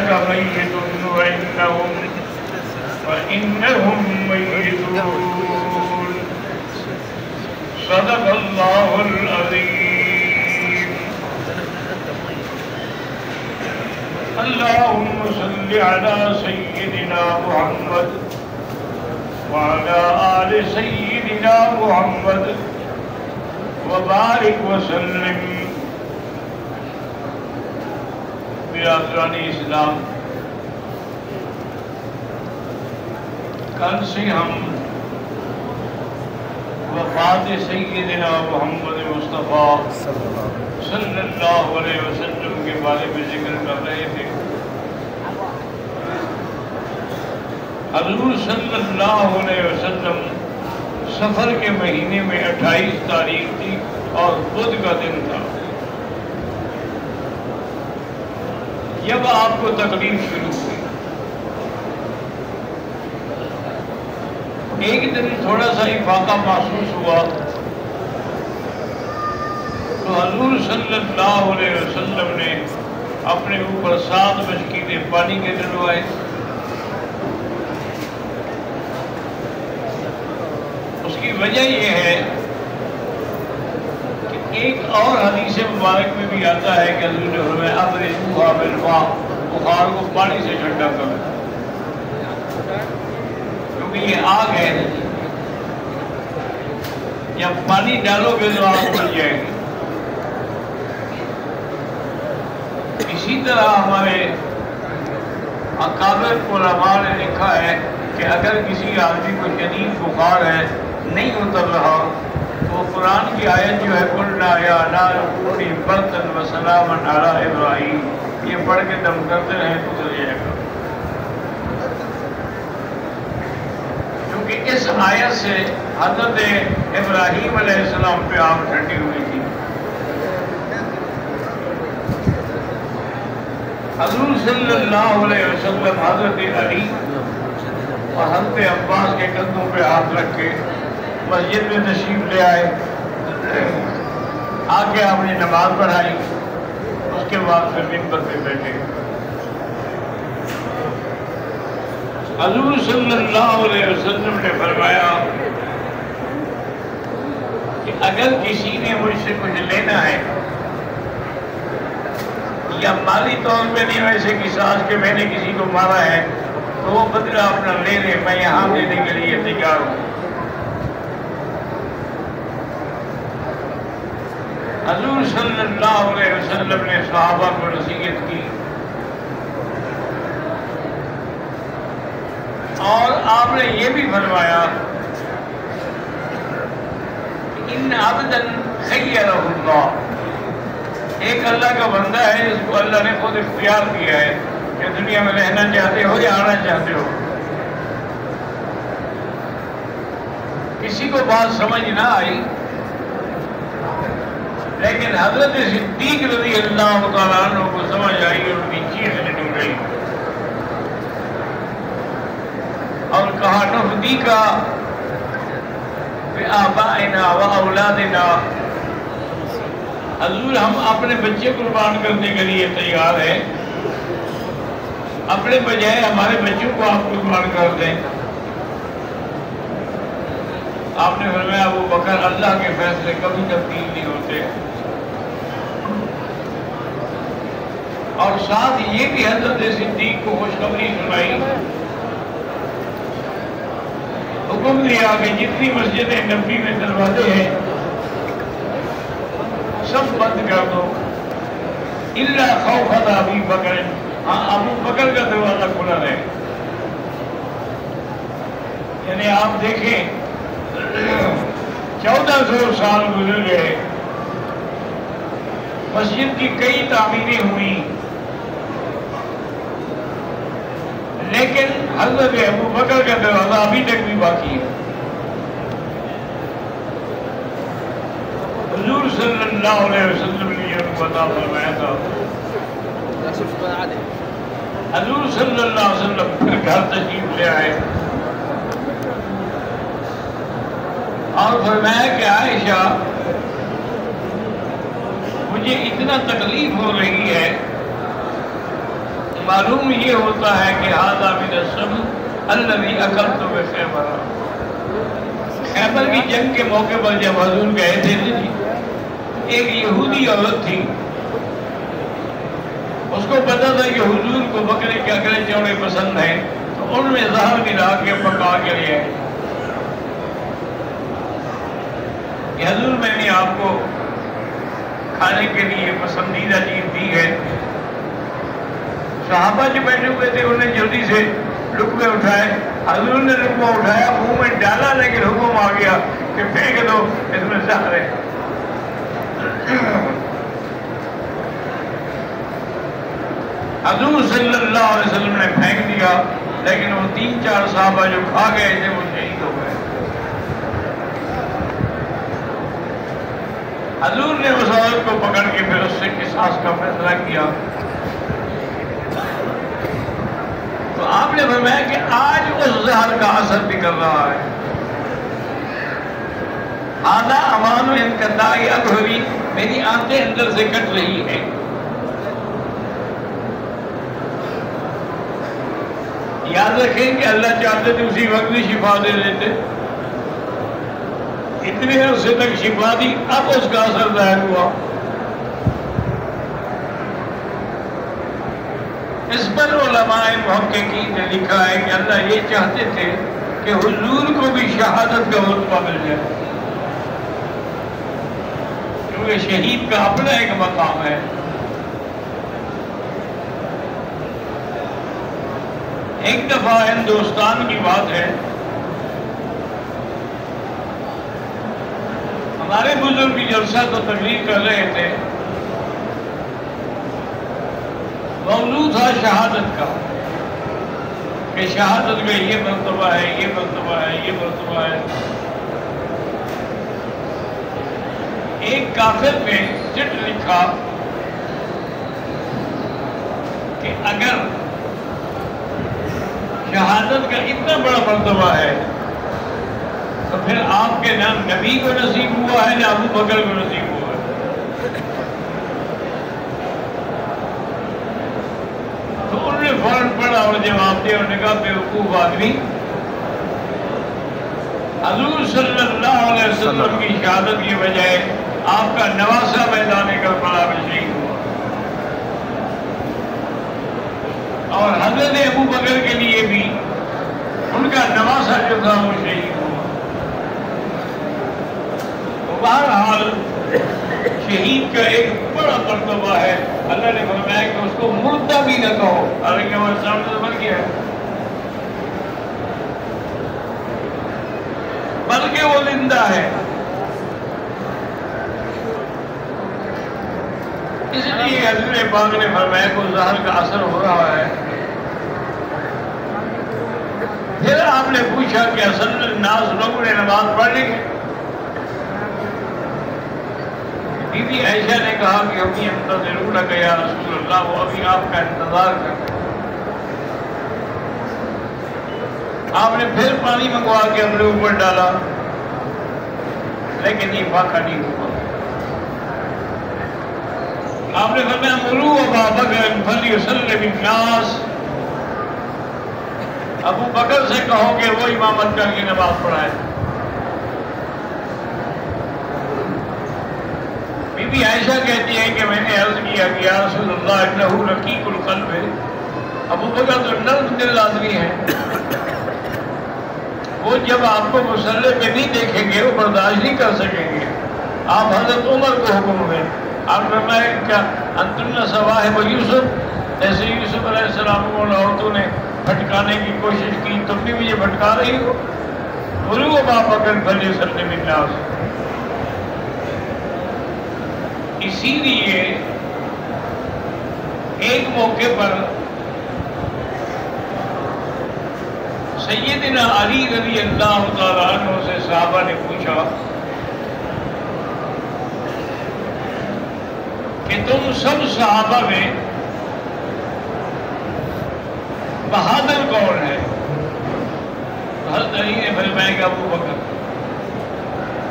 إنك ميت وإنهم ميتون صدق الله العظيم. اللهم صل على سيدنا محمد وعلى آل سيدنا محمد وبارك وسلم. برادران اسلام، کل سے ہم وفات سیدنا محمد مصطفیٰ صلی اللہ علیہ وسلم کے بارے میں ذکر کر رہے تھے. حضور صلی اللہ علیہ وسلم سفر کے مہینے میں 28 تاریخ تھی اور بدھ کا دن تھا. جب آپ کو تکلیف شروع ہوئی، ایک دن تھوڑا سا افاقہ محسوس ہوا تو حضور صلی اللہ علیہ وسلم نے اپنے اوپر 7 مشکینے پانی کے ڈلوائے. اس کی وجہ یہ ہے کہ ایک اور حدیث مبارک میں بھی آتا ہے کہ حضور نے فرمایا ابردوها بالماء، بخار کو پانی سے ٹھنڈا کرو، کیونکہ یہ آگ ہے، جب پانی ڈالو گے تو آگ بن جائے گی. اسی طرح ہمارے اکابر علماء نے لکھا ہے کہ اگر کسی آدمی کو شدید بخار ہے، نہیں اتر رہا، تو قرآن کی آیت جو ہے قلنا یا نار کونی بردا وسلاما علی ابراہیم، یہ پڑھ کے دم کرتے رہیں تو اتر جائے گا. کیونکہ اس آیت سے حضرت ابراہیم علیہ السلام پہ آگ ٹھنڈی ہوئی تھی. حضور صلی اللہ علیہ وسلم حضرت علی اور حضرت عباس کے کندھوں پہ ہاتھ رکھ کے مسجد میں تشریف لے آئے. آ کے آپ نے نماز پڑھائی، اس کے بعد پھر منبر پہ بیٹھے. حضور صلی اللہ علیہ وسلم نے فرمایا کہ اگر کسی نے مجھ سے کچھ لینا ہے، یا مالی طور پہ نہیں، ویسے قصاص کے میں نے کسی کو مارا ہے، تو وہ بدلہ اپنا لے لے، میں یہاں دینے کے لیے تیار ہوں. حضور صلی اللہ علیہ وسلم نے صحابہ کو نصیحت کی اور آپ نے یہ بھی فرمایا کہ ان عبدا خیرہ اللہ، ایک اللہ کا بندہ ہے جس کو اللہ نے خود اختیار دیا ہے کہ دنیا میں رہنا چاہتے ہو یا آنا چاہتے ہو. کسی کو بات سمجھ نہ آئی، لیکن حضرت صدیق رضی اللہ تعالیٰ عنہ کو سمجھ آئی اور ان کی چیخ نکل گئی اور کہا نفدیکا بآبائنا و اولادنا، حضور ہم اپنے بچے قربان کرنے کے لیے تیار ہیں، اپنے بجائے ہمارے بچوں کو آپ قربان کر دیں. آپ نے فرمایا ابو بکر، اللہ کے فیصلے کبھی تبدیل نہیں ہوتے. اور ساتھ یہ بھی حضرت صدیق کو خوشخبری سنائی، حکم دیا کہ جتنی مسجد نبی میں دروازے ہیں سب بند کر دو، الا خوف ابی بکر، ہاں ابو بکر کا دروازہ کھلا رہے. یعنی آپ دیکھیں 1400 سال گزر گئے، مسجد کی کئی تعمیریں ہوئی، لیکن حضرت ابو بکر کا دروازہ ابھی تک بھی باقی ہے. حضور صلی اللہ علیہ وسلم نے یہ بتا فرمایا تھا. حضور صلی اللہ علیہ وسلم پھر گھر تشریف لے آئے اور فرمایا کہ عائشہ، مجھے اتنا تکلیف ہو رہی ہے معلوم یہ ہوتا ہے کہ ھذا من السم الذی اکلت بخیبر، خیبر کی جنگ کے موقع پر جب حضور گئے تھے جی، ایک یہودی عورت تھی، اس کو پتا تھا کہ حضور کو بکرے کے اکڑے چوڑے پسند ہیں، تو ان میں زہر ملا کے پکا کے لے آئے کہ حضور میں نے آپ کو کھانے کے لیے پسندیدہ چیز دی ہے۔ صحابہ جو بیٹھے ہوئے تھے انہوں نے جلدی سے لقمے اٹھائے، حضور نے لقمہ اٹھایا، منہ میں ڈالا، لیکن حکم آ گیا کہ پھینک دو، اس میں زہر ہے۔ حضور صلی اللہ علیہ وسلم نے پھینک دیا، لیکن وہ 3-4 صحابہ جو کھا گئے تھے وہ شہید ہو گئے۔ حضور نے اس عورت کو پکڑ کے پھر اس سے قصاص کا فیصلہ کیا۔ تو آپ نے فرمایا کہ آج اس زہر کا اثر بھی کر رہا ہے۔ آدھا امان و انقطاعی ابروی، میری آنکھیں اندر سے کٹ رہی ہیں۔ یاد رکھیں کہ اللہ چاہتے تھے اسی وقت بھی شفا دے دیتے، اتنے عرصے تک شفا دی، اب اس کا اثر ظاہر ہوا۔ اس پر علماء محققین نے لکھا ہے کہ اللہ یہ چاہتے تھے کہ حضور کو بھی شہادت کا رتبہ مل جائے، کیونکہ شہید کا اپنا ایک مقام ہے۔ ایک دفعہ ہندوستان کی بات ہے، ہمارے بزرگ جلسہ تو تقریر کر رہے تھے، موضوع تھا شہادت کا، کہ شہادت میں یہ مرتبہ ہے، یہ مرتبہ ہے، یہ مرتبہ ہے۔ ایک کافر نے چٹ لکھا کہ اگر شہادت کا اتنا بڑا مرتبہ ہے تو پھر آپ کے نام نبی کو نصیب ہوا ہے نہ ابو بکر کو نصیب ہوا ہے۔ تو انہوں نے فوراً پڑھا اور جواب دیا، انہوں نے کہا بیوقوف آدمی، حضور صلی اللہ علیہ وسلم کی شہادت کی بجائے آپ کا نواسہ میدان کربلا میں شہید ہوا، اور حضرت ابو بکر کے لیے بھی ان کا نواسہ جو تھا وہ شہید ہوا۔ تو بہرحال شہید کا ایک بڑا مرتبہ ہے، اللہ نے فرمایا کہ اس کو مردہ بھی نہ کہو، حالانکہ وہ سامنے بن گیا ہے، بلکہ وہ زندہ ہے۔ اس لیے حضور پاک نے فرمایا کہ زہر کا اثر ہو رہا ہے۔ پھر آپ نے پوچھا کہ اصل الناس لوگوں نے نماز پڑھ لی؟ بی بی عائشہ نے کہا کہ ہم یہ منتظرون کہ یا رسول اللہ، وہ ابھی آپ کا انتظار کر رہے ہیں۔ آپ نے پھر پانی منگوا کے اپنے اوپر ڈالا، لیکن یہ فاقہ نہیں ہوا۔ آپ نے فرمایا مروا ابا بکر فلیصلی بالناس، ابو بکر سے کہو کہ وہ امامت کر کے نماز پڑھائے۔ بی بی عائشہ کہتی ہے کہ میں نے عرض کیا کہ یا رسول اللہ انہ رقیق القلب ہے، ابو بکر تو نرم دل آدمی ہے، وہ جب آپ کو مصلی پہ نہیں دیکھیں گے وہ برداشت نہیں کر سکیں گے۔ آپ حضرت عمر کو حکم ہوئے، آپ فرمائے کیا انتن صواحب یوسف، ایسے یوسف علیہ السلام کو عورتوں نے بھٹکانے کی کوشش کی، تم بھی مجھے بھٹکا رہی ہو؟ مروا ابا بکر فلیصلی بالناس۔ اسی لیے ایک موقع پر سیدنا علی رضی اللہ تعالیٰ عنہ سے صحابہ نے پوچھا کہ تم سب صحابہ میں بہادر کون ہے؟ حضرت علی نے فرمایا کہ ابو بکر۔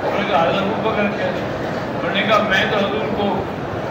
انہوں نے کہا حضرت ابو بکر کیا؟ انہوں نے کہا میں تو حضور کو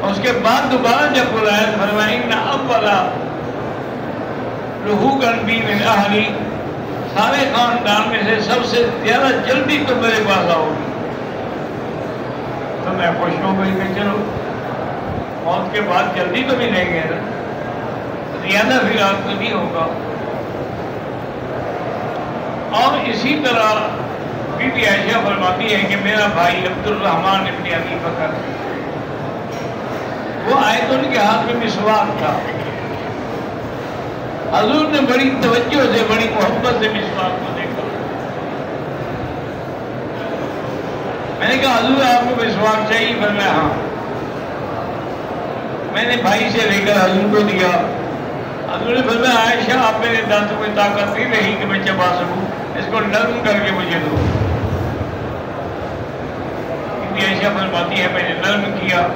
اور اس کے بعد دوبارہ جب بلایا تو فرمایا ان اولا لحوقاً بی من اہلی، سارے خاندان میں سے سب سے زیادہ جلدی تو میرے پاس آؤ گی۔ تو میں خوش ہو گئی کہ چلو موت کے بعد جلدی تو ملیں گے نا، زیادہ پھر آپ کو نہیں ہوگا۔ اور اسی طرح بی بی عائشہ فرماتی ہے کہ میرا بھائی عبد الرحمن ابن ابی بکر، وہ آئے تو ان کے ہاتھ میں مسواک تھا، حضور نے بڑی توجہ سے بڑی محبت سے مسواک کو دیکھا۔ میں نے کہا حضور آپ کو مسواک چاہیے؟ فرمایا ہاں۔ میں نے بھائی سے لے کر حضور کو دیا، حضور نے فرمایا عائشہ آپ میرے دانتوں میں طاقت نہیں رہی کہ میں چبا سکوں، اس کو نرم کر کے مجھے دو۔ عائشہ فرماتی ہے میں نے نرم کیا،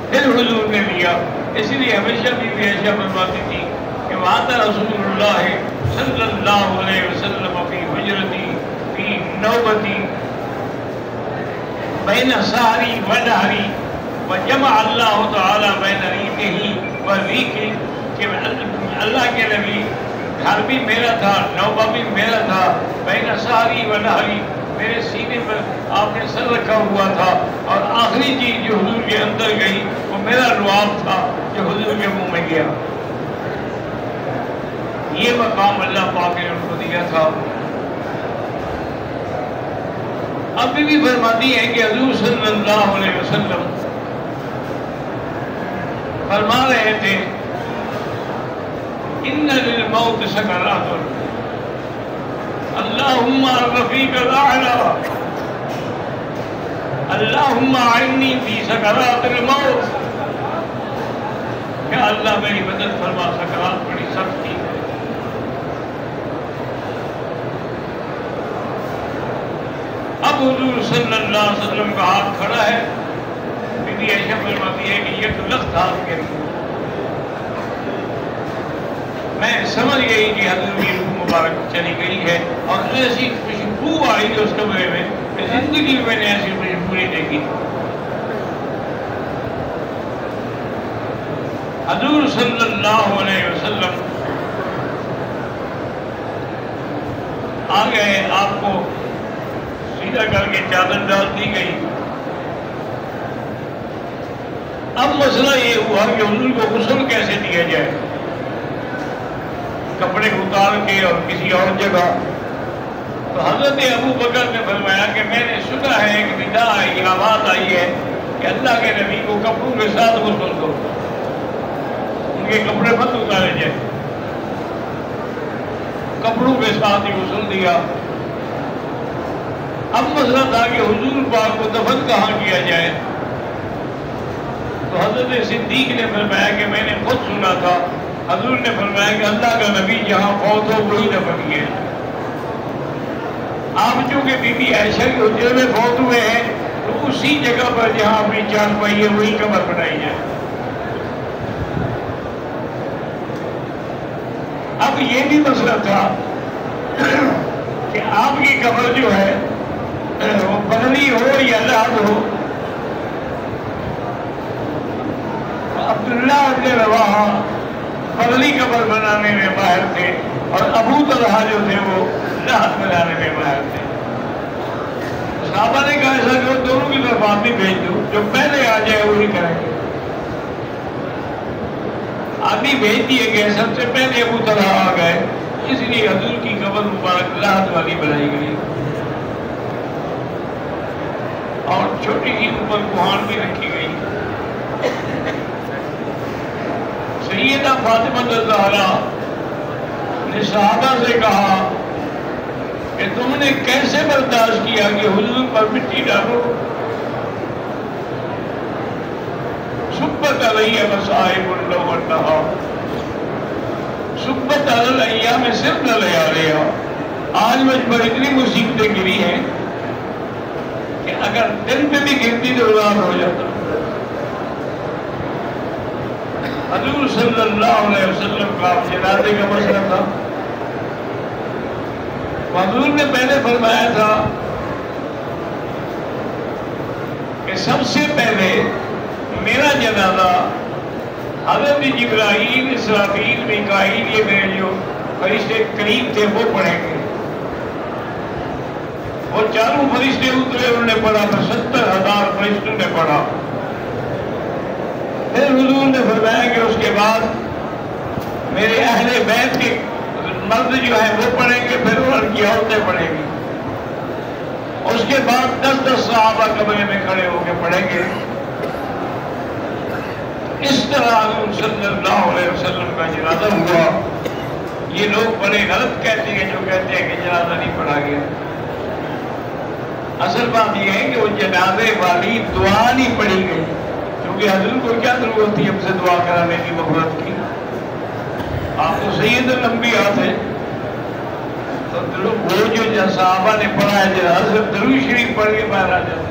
پھر حضور نے لیا۔ اسی لیے ہمیشہ بی بی عائشہ فرماتی تھی کہ وعد رسول اللہ صلی اللہ علیہ وسلم فی حجرتی فی نوبتی بین سحری و نہری وجمع اللہ تعالی بین ریقہ و ریقہ، کہ اللہ کے نبی گھر بھی میرا تھا، نوبہ بھی میرا تھا، بین سحری و نہری، میرے سینے پر آپ نے سر رکھا ہوا تھا، اور آخری چیز جو حضور کے اندر گئی وہ میرا لعاب تھا جو حضور کے منہ میں گیا۔ یہ مقام اللہ پاک نے ان کو دیا تھا۔ ابھی بھی فرماتی ہے کہ حضور صلی اللہ علیہ وسلم فرما رہے تھے ان للموت سکرات اللہم الرفیق الاعلی اللہم اعنی فی سکرات الموت، کہ اللہ میری مدد فرما، سکرات بڑی سخت تھی۔ اب حضور صلی اللہ علیہ وسلم کا ہاتھ کھڑا ہے، بی بی عائشہ فرماتی ہے کہ یہ لخت ہاتھ کے میں سمجھ گئی کہ حضور کی روح مبارک چلی گئی ہے، اور ایسی خوشبو آئی اس کمرے میں کہ زندگی میں نے ایسی خوشبو نہیں دیکھی۔ حضور صلی اللہ علیہ وسلم آ گئے، آپ کو سیدھا کر کے چادر ڈال دی گئی۔ اب مسئلہ یہ ہوا کہ حضور کو غسل کیسے دیا جائے، کپڑے اتار کے اور کسی اور جگہ۔ تو حضرت ابو بکر نے فرمایا کہ میں نے سنا ہے ایک ندا آئی، آواز آئی ہے کہ اللہ کے نبی کو کپڑوں کے ساتھ غسل دو، ان کے کپڑے مت اتارے جائے، کپڑوں کے ساتھ ہی غسل دیا۔ اب مسئلہ تھا کہ حضور پاک کو دفن کہاں کیا جائے، تو حضرت صدیق نے فرمایا کہ میں نے خود سنا تھا، حضور نے فرمایا کہ اللہ کا نبی جہاں فوت ہو وہی دفن کیے۔ آپ چونکہ بی بی عائشہ کے حجرے میں فوت ہوئے ہیں تو اسی جگہ پر جہاں اپنی جان پائی ہے وہی قبر بنائی جائے۔ اب یہ بھی مسئلہ تھا کہ آپ کی قبر جو ہے وہ بغلی ہو یا لحد ہو۔ عبداللہ بن رواحہ بغلی قبر بنانے میں ماہر تھے، اور ابو طلحہ جو تھے وہ لحد بنانے میں ماہر تھے۔ صحابہ نے کہا ایسا کہ دونوں کی طرف آدمی بھیج دو، جو پہلے آ جائے وہی کریں گے۔ آدمی بھیج دیے گئے، سب سے پہلے ابو طلحہ آ گئے، اس لیے حضور کی قبر مبارک لحد والی بنائی گئی، اور چھوٹی سی اوپر کوہان بھی رکھی گئی۔ سیدہ فاطمہ الزہرا نے صحابہ سے کہا کہ تم نے کیسے برداشت کیا کہ حضور پر مٹی ڈالو؟ سبت علیہ مصائب اللو والنہار، سبت علی الایام صرف لیالیا، آج مجھ پر اتنی مصیبتیں گری ہیں کہ اگر دن پہ بھی گرتی تو رات ہو جاتا۔ حضور صلی اللہ علیہ وسلم کا جنازے کا مسئلہ تھا، حضور نے پہلے فرمایا تھا کہ سب سے پہلے میرا جنازہ حضرت جبرائیل، اسرافیل، میکائیل، یہ میرے جو فرشتے قریب تھے وہ پڑھیں گے. وہ چاروں فرشتے اترے، انہوں نے پڑھا، 70,000 فرشتوں نے پڑھا. پھر حضور نے فرمایا کہ اس کے بعد میرے اہل بیت کے مرد جو ہیں وہ پڑھیں گے، پھر ان کی عورتیں پڑھیں گی. اس کے بعد 10 صحابہ قبرے میں کھڑے ہو کے پڑھیں گے. اس طرح حضور صلی اللہ علیہ وسلم کا جنازہ ہوا. یہ لوگ بڑے غلط کہتے ہیں جو کہتے ہیں کہ جنازہ نہیں پڑھا گیا. اصل بات یہ ہے کہ وہ جنازے والی دعا نہیں پڑھی گئی، کیونکہ حضور کو کیا ضرورت تھی ہم سے دعا کرانے کی، مغفرت کی. آپ تو سید الانبیاء تھے، تو وہ جو صحابہ نے پڑھا ہے جنازہ صرف درود شریف پڑھ کے باہر آ جاتے.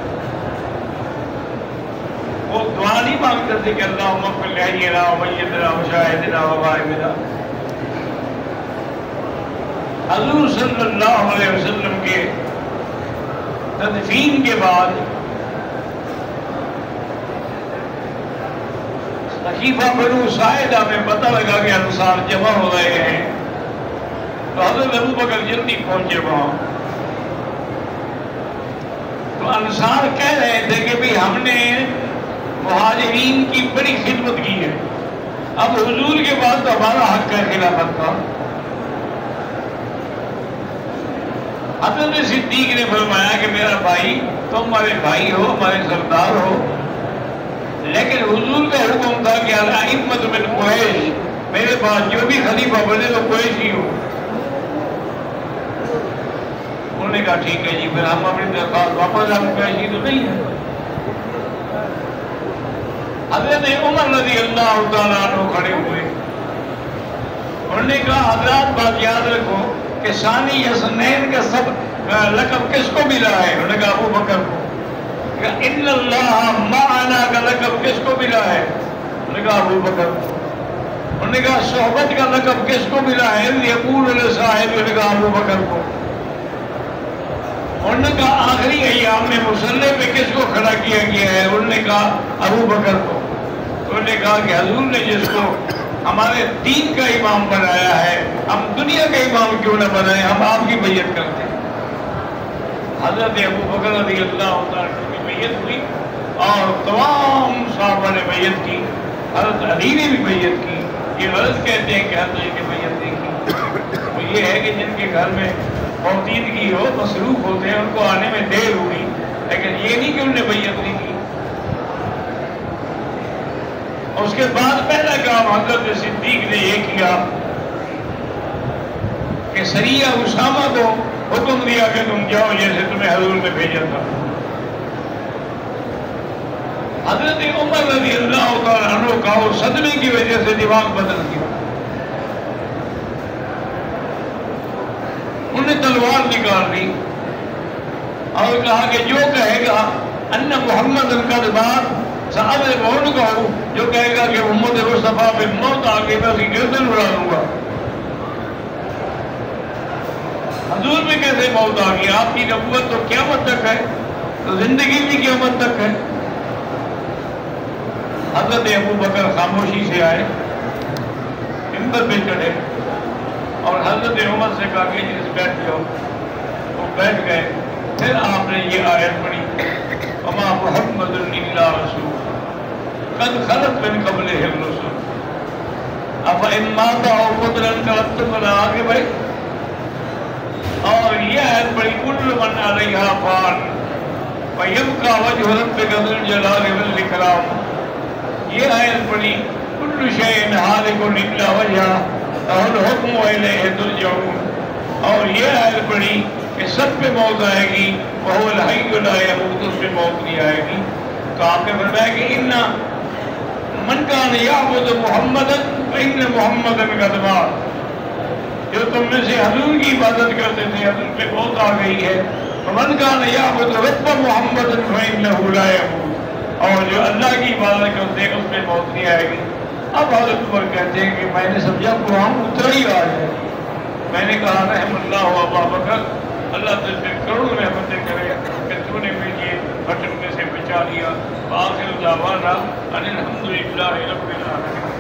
وہ دعا نہیں مانگتے تھے کہ اللہم اغفر لحینا ومیتنا وشاہدنا وغائبنا. حضور صلی اللہ علیہ وسلم کے تدفین کے بعد صحیفہ بنو ساعدہ میں پتہ لگا کہ انصار جمع ہو رہے ہیں، تو حضرت ابو بکر جلدی پہنچے وہاں. تو انصار کہہ رہے تھے کہ بھی ہم نے مہاجرین کی بڑی خدمت کی ہے، اب حضور کے بعد تو ہمارا حق ہے خلافت کا. حضرت صدیق نے فرمایا کہ میرا بھائی، تم ہمارے بھائی ہو، ہمارے سردار ہو، لیکن حضور کا حکم تھا کہ الائمۃ من قریش، میرے بعد جو بھی خلیفہ بنے تو قریشی ہو. انہوں نے کہا ٹھیک ہے جی، پھر ہم اپنی درخواست واپس، ہم قریشی تو نہیں ہے. حضرت عمر رضی اللہ تعالیٰ عنہ کھڑے ہوئے، انہوں نے کہا حضرات بات یاد رکھو کہ ثانی حسنین کا سب لقب کس کو ملا ہے؟ انہوں نے کہا ابو بکر کو. ان اللہ معنا کا لقب کس کو ملا ہے؟ انہوں نے کہا ابو بکر کو. انہوں نے کہا صحبت کا لقب کس کو ملا ہے؟ یقول علیہ صاحب. انہوں نے کہا ابو بکر کو. انہوں نے کہا آخری ایام میں مصلی پہ کس کو کھڑا کیا گیا ہے؟ انہوں نے کہا ابو بکر کو. انہوں نے کہا کہ حضور نے جس کو ہمارے دین کا امام بنایا ہے، ہم دنیا کا امام کیوں نہ بنائیں، ہم آپ کی بیعت کرتے ہیں. حضرت ابو بکر رضی اللہ عنہ کی بیعت ہوئی اور تمام صحابہ نے بیعت کی. حضرت علی نے بھی بیعت کی. یہ غلط کہتے ہیں کہ حضرت علی نے بیعت نہیں کی. وہ یہ ہے کہ جن کے گھر میں موجودگی ہو، مصروف ہوتے ہیں، ان کو آنے میں دیر ہوئی، لیکن یہ نہیں کہ انہوں نے بیعت نہیں کی. اس کے بعد پہلا کام حضرت صدیق نے یہ کیا کہ سریہ اسامہ کو حکم دیا کہ تم جاؤ جیسے تمہیں حضور نے بھیجا تھا. حضرت عمر رضی اللہ تعالیٰ عنہ کا وہ صدمے کی وجہ سے دماغ بدل گیا. انہوں نے تلوار نکال دی اور کہا کہ جو کہے گا ان محمد القدبات صاحب بہن کہوں، جو کہے گا کہ محمد مصطفیٰ پہ موت آ کے میں اس کی گردن اڑا دوں گا. حضور میں کیسے موت آ گئی؟ آپ کی نبوت تو قیامت تک ہے، تو زندگی بھی قیامت تک ہے. حضرت ابو بکر خاموشی سے آئے، منبر پہ چڑھے اور حضرت عمر سے کہا کہ جس بیٹھ جاؤ. وہ بیٹھ گئے. پھر آپ نے یہ آیت پڑھی وما محمد الا رسول قد خلت من قبلہ الرسل افإن مات أو قتل انقلبتم على عقبیکم. اور یہ آیت پڑھی کل من علیہا فان ویبقى وجہ ربک ذو الجلال والإکرام. یہ آیت پڑھی کل شیء ہالک الا وجہہ لہ الحکم وإلیہ ترجعون. اور یہ آیت پڑھی کہ سب پہ موت آئے گی، وہو الحی لا یموت، اس پہ موت نہیں آئے گی. تو آپ نے فرمایا کہ ان من کان یعبد محمدا فإن محمدا قد مات. جو تم میں سے حضور کی عبادت کرتے تھے، حضور پہ موت آ گئی ہے. من کان یعبد رب محمد فإنہ لا یموت. اور جو اللہ کی عبادت کرتے ہیں اس پہ موت نہیں آئے گی. اب حضرت عمر کہتے ہیں کہ میں نے سمجھا قرآن اترا ہی آج ہے. میں نے کہا رحم اللہ ابا بکر، اللہ تجھ پہ کروڑوں رحمتیں کرے کہ تو نے مجھے بھٹکنے سے بچا لیا. آخر دعوانا ان الحمد للہ رب العالمین.